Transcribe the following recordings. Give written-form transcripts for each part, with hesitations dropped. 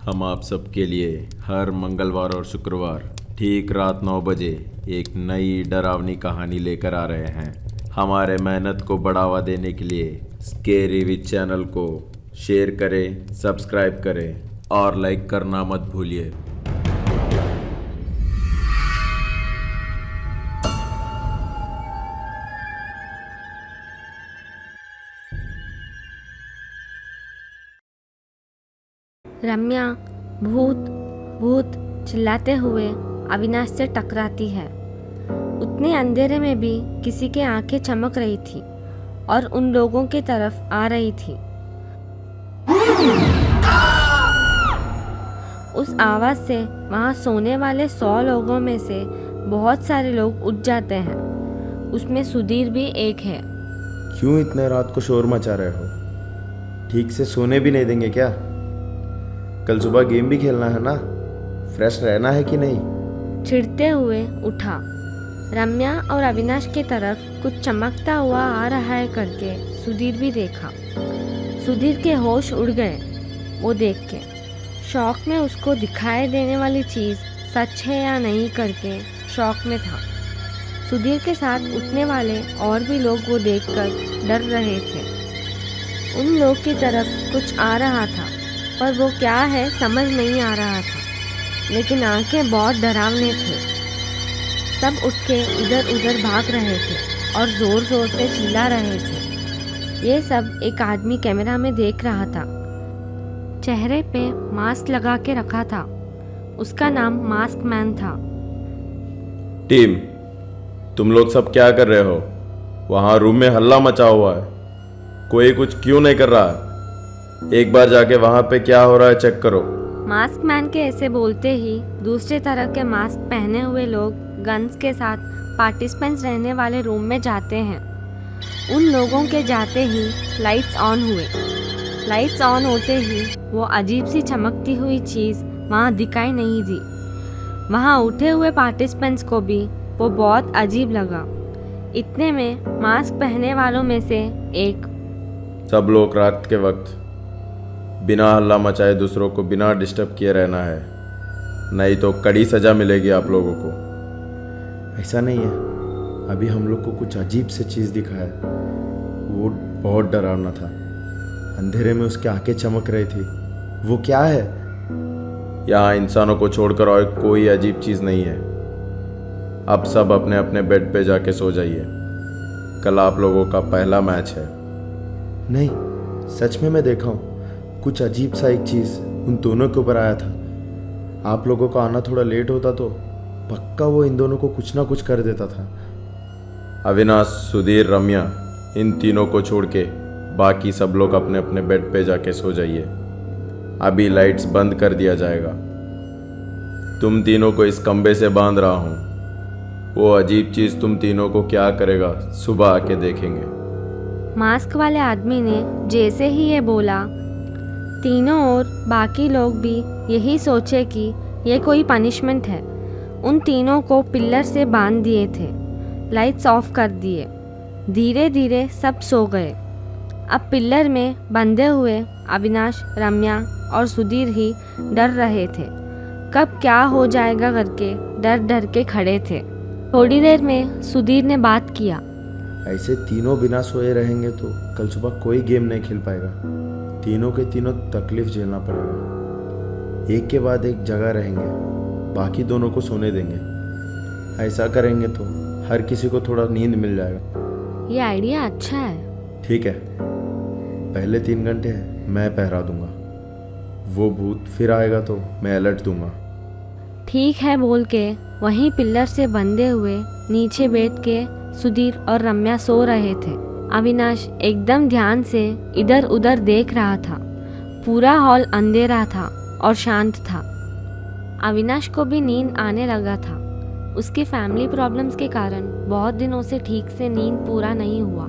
हम आप सबके लिए हर मंगलवार और शुक्रवार ठीक रात 9 बजे एक नई डरावनी कहानी लेकर आ रहे हैं। हमारे मेहनत को बढ़ावा देने के लिए स्केरी विद चैनल को शेयर करें, सब्सक्राइब करें और लाइक करना मत भूलिए। रम्या भूत भूत चिल्लाते हुए अविनाश से टकराती है। उतने अंधेरे में भी किसी की आंखें चमक रही थी और उन लोगों की तरफ आ रही थी। उस आवाज़ से वहाँ सोने वाले 100 लोगों में से बहुत सारे लोग उठ जाते हैं। उसमें सुधीर भी एक है। क्यों इतने रात को शोर मचा रहे हो? ठीक से सोने भी नहीं देंगे क्या? कल सुबह गेम भी खेलना है ना, फ्रेश रहना है कि नहीं? चिढ़ते हुए उठा। रम्या और अविनाश की तरफ कुछ चमकता हुआ आ रहा है करके सुधीर भी देखा। सुधीर के होश उड़ गए वो देख के। शौक में उसको दिखाई देने वाली चीज़ सच है या नहीं करके शौक में था। सुधीर के साथ उठने वाले और भी लोग वो देखकर डर रहे थे। उन लोग की तरफ कुछ आ रहा था पर वो क्या है समझ नहीं आ रहा था, लेकिन आंखें बहुत डरावने थे। सब उठ के इधर उधर भाग रहे थे और ज़ोर ज़ोर से चिल्ला रहे थे। ये सब एक आदमी कैमरा में देख रहा था। चेहरे पे मास्क लगा के रखा था। उसका नाम मास्क मैन था। टीम, तुम लोग सब क्या कर रहे हो? वहाँ रूम में हल्ला मचा हुआ है, कोई कुछ क्यों नहीं कर रहा? एक बार जाके वहाँ पे क्या हो रहा है चेक करो। मास्क मैन के ऐसे बोलते ही दूसरे तरह के मास्क पहने हुए लोग गन्स के साथ पार्टिसिपेंट्स रहने वाले रूम में जाते हैं। उन लोगों के जाते ही लाइट्स ऑन हुए। लाइट्स ऑन होते ही वो अजीब सी चमकती हुई चीज़ वहाँ दिखाई नहीं दी। वहाँ उठे हुए पार्टिसिपेंट्स को भी वो बहुत अजीब लगा। इतने में मास्क पहने वालों में से एक, सब लोग रात के वक्त बिना हल्ला मचाए दूसरों को बिना डिस्टर्ब किए रहना है, नहीं तो कड़ी सज़ा मिलेगी आप लोगों को। ऐसा नहीं है, अभी हम लोग को कुछ अजीब से चीज़ दिखा है, वो बहुत डरावना था। अंधेरे में उसकी आंखें चमक रही थी। वो क्या है? यहाँ इंसानों को छोड़कर और कोई अजीब चीज़ नहीं है। अब सब अपने अपने बेड पे जाके सो जाइए। कल आप लोगों का पहला मैच है। नहीं, सच में मैं देखा हूँ कुछ अजीब सा एक चीज़ उन दोनों के ऊपर आया था। आप लोगों का आना थोड़ा लेट होता तो पक्का वो इन दोनों को कुछ ना कुछ कर देता था। अविनाश, सुधीर, रम्या, इन तीनों को छोड़ के बाकी सब लोग अपने अपने बेड पे जाके सो जाइए। अभी लाइट्स बंद कर दिया जाएगा। तुम तीनों को इस खंबे से बांध रहा हूँ। वो अजीब चीज़ तुम तीनों को क्या करेगा सुबह आके देखेंगे। मास्क वाले आदमी ने जैसे ही ये बोला, तीनों और बाकी लोग भी यही सोचे कि ये कोई पनिशमेंट है। उन तीनों को पिलर से बांध दिए थे, लाइट्स ऑफ कर दिए। धीरे धीरे सब सो गए। अब पिलर में बंधे हुए अविनाश, रम्या और सुधीर ही डर रहे थे। कब क्या हो जाएगा करके डर डर के खड़े थे। थोड़ी देर में सुधीर ने बात किया। ऐसे तीनों बिना सोए रहेंगे तो कल सुबह कोई गेम नहीं खेल पाएगा। तीनों के तीनों तकलीफ झेलना पड़ेगा। एक के बाद एक जगह रहेंगे, बाकी दोनों को सोने देंगे। ऐसा करेंगे तो हर किसी को थोड़ा नींद मिल जाएगा। ये आइडिया अच्छा है। ठीक है, पहले 3 घंटे मैं पहरा दूंगा। वो भूत फिर आएगा तो मैं अलर्ट दूंगा। ठीक है बोल के वहीं पिलर से बंधे हुए नीचे बैठ के सुधीर और रम्या सो रहे थे। अविनाश एकदम ध्यान से इधर उधर देख रहा था। पूरा हॉल अंधेरा था और शांत था। अविनाश को भी नींद आने लगा था। उसकी फैमिली प्रॉब्लम्स के कारण बहुत दिनों से ठीक से नींद पूरा नहीं हुआ।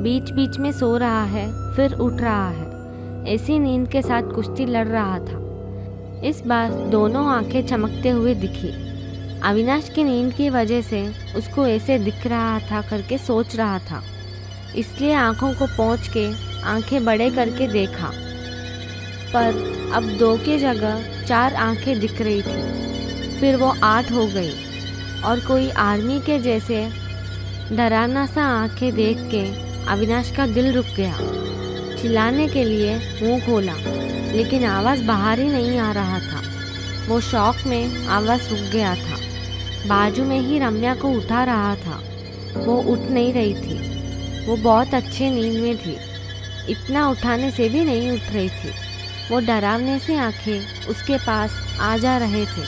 बीच बीच में सो रहा है, फिर उठ रहा है। ऐसी नींद के साथ कुश्ती लड़ रहा था। इस बार दोनों आंखें चमकते हुए दिखी। अविनाश की नींद की वजह से उसको ऐसे दिख रहा था करके सोच रहा था, इसलिए आंखों को पोंछ के आंखें बड़े करके देखा। पर अब 2 की जगह 4 आंखें दिख रही थी। फिर वो 8 हो गई और कोई आर्मी के जैसे डरावना सा आंखें देख के अविनाश का दिल रुक गया। चिल्लाने के लिए मुंह खोला, लेकिन आवाज़ बाहर ही नहीं आ रहा था। वो शौक में आवाज़ रुक गया था। बाजू में ही रम्या को उठा रहा था। वो उठ नहीं रही थी। वो बहुत अच्छे नींद में थी। इतना उठाने से भी नहीं उठ रही थी। वो डरावने से आंखें उसके पास आ जा रहे थे।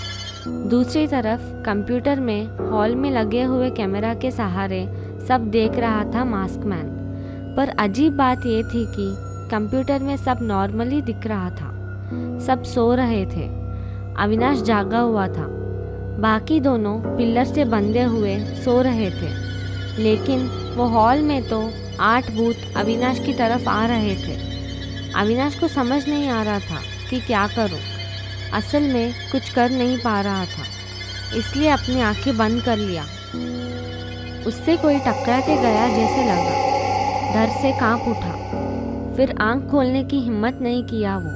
दूसरी तरफ कंप्यूटर में हॉल में लगे हुए कैमरा के सहारे सब देख रहा था मास्कमैन। पर अजीब बात ये थी कि कंप्यूटर में सब नॉर्मली दिख रहा था। सब सो रहे थे। अविनाश जागा हुआ था। बाकी दोनों पिलर से बंधे हुए सो रहे थे। लेकिन वो हॉल में तो 8 भूत अविनाश की तरफ आ रहे थे। अविनाश को समझ नहीं आ रहा था कि क्या करूं। असल में कुछ कर नहीं पा रहा था, इसलिए अपनी आंखें बंद कर लिया। उससे कोई टकरा के गया जैसे लगा। डर से कांप उठा। फिर आंख खोलने की हिम्मत नहीं किया वो।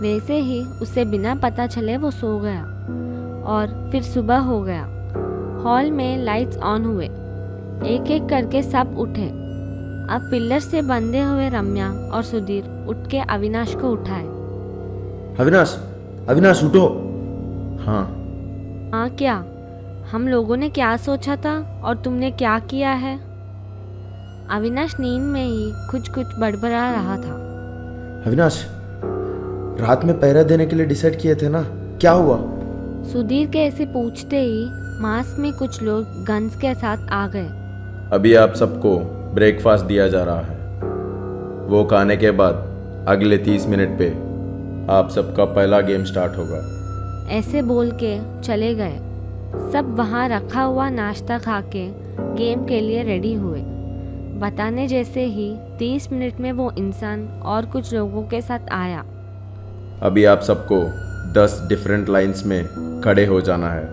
वैसे ही उसे बिना पता चले वो सो गया और फिर सुबह हो गया। हॉल में लाइट्स ऑन हुए। एक एक करके सब उठे। अब पिलर से बंधे हुए रम्या और सुधीर उठ के अविनाश को उठाए। अविनाश, अविनाश उठो। हाँ, हाँ क्या? हम लोगों ने क्या सोचा था और तुमने क्या किया है? अविनाश नींद में ही कुछ बड़बड़ा रहा था। अविनाश, रात में पहरा देने के लिए डिसाइड किए थे ना, क्या हुआ? सुधीर के ऐसे पूछते ही मास्क में कुछ लोग गन्स के साथ आ गए। अभी आप सबको ब्रेकफास्ट दिया जा रहा है। वो खाने के बाद अगले 30 मिनट पे आप सबका पहला गेम स्टार्ट होगा। ऐसे बोल के चले गए। सब वहाँ रखा हुआ नाश्ता खा के गेम के लिए रेडी हुए। बताने जैसे ही 30 मिनट में वो इंसान और कुछ लोगों के साथ आया। अभी आप सबको 10 डिफरेंट लाइंस में खड़े हो जाना है।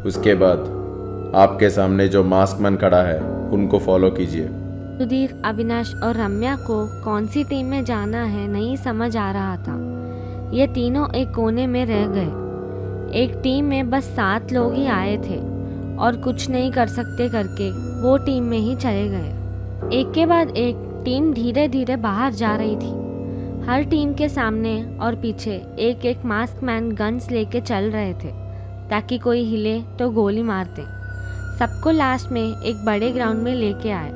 उसके बाद आपके सामने जो मास्कमैन खड़ा है उनको फॉलो कीजिए। सुधीर, अविनाश और रम्या को कौन सी टीम में जाना है नहीं समझ आ रहा था। ये तीनों एक कोने में रह गए। एक टीम में बस 7 लोग ही आए थे और कुछ नहीं कर सकते करके वो टीम में ही चले गए। एक के बाद एक टीम धीरे धीरे बाहर जा रही थी। हर टीम के सामने और पीछे एक एक मास्कमैन गन्स लेके चल रहे थे ताकि कोई हिले तो गोली मार दे। सबको लास्ट में एक बड़े ग्राउंड में लेके आए।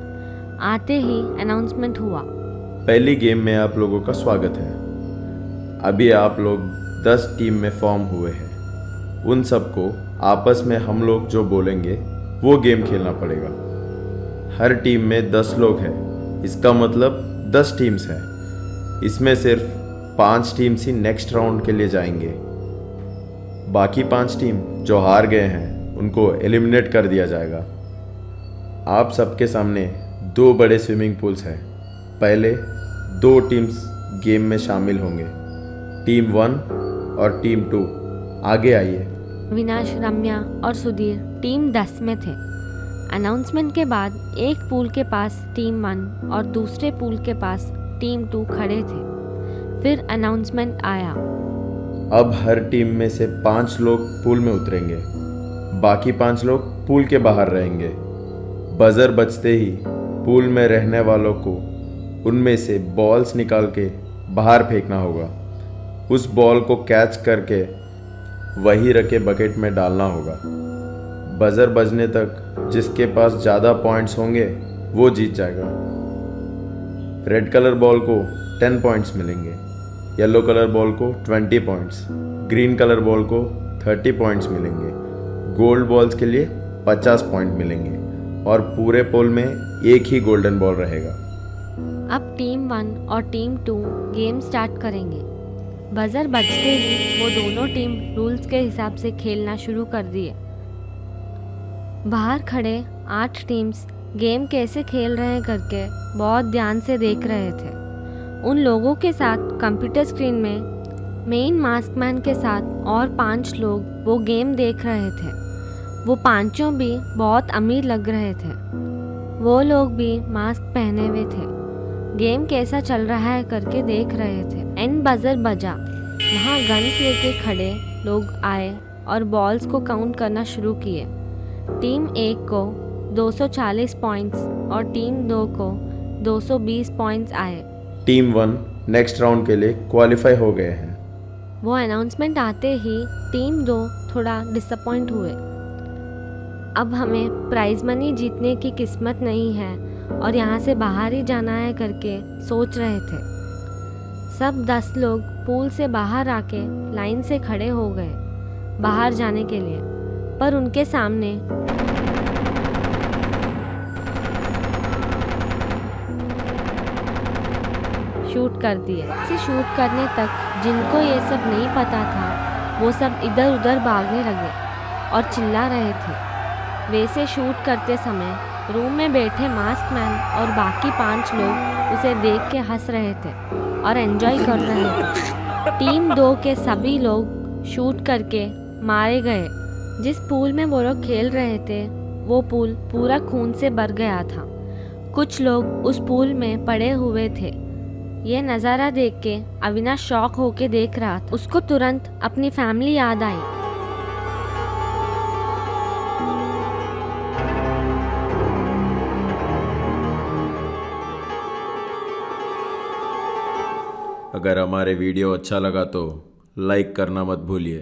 आते ही अनाउंसमेंट हुआ। पहली गेम में आप लोगों का स्वागत है। अभी आप लोग 10 टीम में फॉर्म हुए हैं। उन सबको आपस में हम लोग जो बोलेंगे वो गेम खेलना पड़ेगा। हर टीम में 10 लोग हैं। इसका मतलब 10 टीम्स हैं। इसमें सिर्फ 5 टीम्स ही नेक्स्ट राउंड के लिए जाएंगे। बाकी 5 टीम जो हार गए हैं उनको एलिमिनेट कर दिया जाएगा। आप सबके सामने 2 बड़े स्विमिंग पूल्स हैं। पहले 2 टीम्स गेम में शामिल होंगे, टीम 1 और टीम 2। आगे आइए। अविनाश, रम्या और सुधीर टीम 10 में थे। अनाउंसमेंट के बाद एक पूल के पास टीम 1 और दूसरे पूल के पास टीम 2 खड़े थे। फिर अनाउंसमेंट आया। अब हर टीम में से 5 लोग पूल में उतरेंगे। बाकी 5 लोग पूल के बाहर रहेंगे। बजर बजते ही पूल में रहने वालों को उनमें से बॉल्स निकाल के बाहर फेंकना होगा। उस बॉल को कैच करके वही रखे बकेट में डालना होगा। बजर बजने तक जिसके पास ज़्यादा पॉइंट्स होंगे वो जीत जाएगा। रेड कलर बॉल को 10 पॉइंट्स मिलेंगे, येलो कलर बॉल को 20 पॉइंट्स, ग्रीन कलर बॉल को 30 पॉइंट्स मिलेंगे, गोल्ड बॉल्स के लिए 50 पॉइंट मिलेंगे और पूरे पोल में एक ही गोल्डन बॉल रहेगा। अब टीम 1 और टीम 2 गेम स्टार्ट करेंगे। बजर बजते ही वो दोनों टीम रूल्स के हिसाब से खेलना शुरू कर दिए। बाहर खड़े 8 टीम्स गेम कैसे खेल रहे हैं करके बहुत ध्यान से देख रहे थे। उन लोगों के साथ कंप्यूटर स्क्रीन में मेन मास्कमैन के साथ और 5 लोग वो गेम देख रहे थे। वो पांचों भी बहुत अमीर लग रहे थे। वो लोग भी मास्क पहने हुए थे। गेम कैसा चल रहा है करके देख रहे थे। एंड बजर बजा। वहाँ गन्स लेके खड़े लोग आए और बॉल्स को काउंट करना शुरू किए। टीम 1 को 240 पॉइंट्स और टीम 2 को 220 पॉइंट्स आए। टीम 1 नेक्स्ट राउंड के लिए क्वालिफाई हो गए हैं। वो अनाउंसमेंट आते ही टीम 2 थोड़ा डिसअपॉइंट हुए। अब हमें प्राइज मनी जीतने की किस्मत नहीं है और यहाँ से बाहर ही जाना है करके सोच रहे थे। सब 10 लोग पूल से बाहर आके लाइन से खड़े हो गए बाहर जाने के लिए, पर उनके सामने शूट कर दिए। इसे शूट करने तक जिनको ये सब नहीं पता था वो सब इधर उधर भागने लगे और चिल्ला रहे थे। वैसे शूट करते समय रूम में बैठे मास्क मैन और बाकी 5 लोग उसे देख के हंस रहे थे और एंजॉय कर रहे थे। टीम 2 के सभी लोग शूट करके मारे गए। जिस पूल में वो लोग खेल रहे थे वो पूल पूरा खून से भर गया था। कुछ लोग उस पूल में पड़े हुए थे। यह नज़ारा देख के अविनाश शॉक होके देख रहा था। उसको तुरंत अपनी फैमिली याद आई। अगर हमारे वीडियो अच्छा लगा तो लाइक करना मत भूलिए।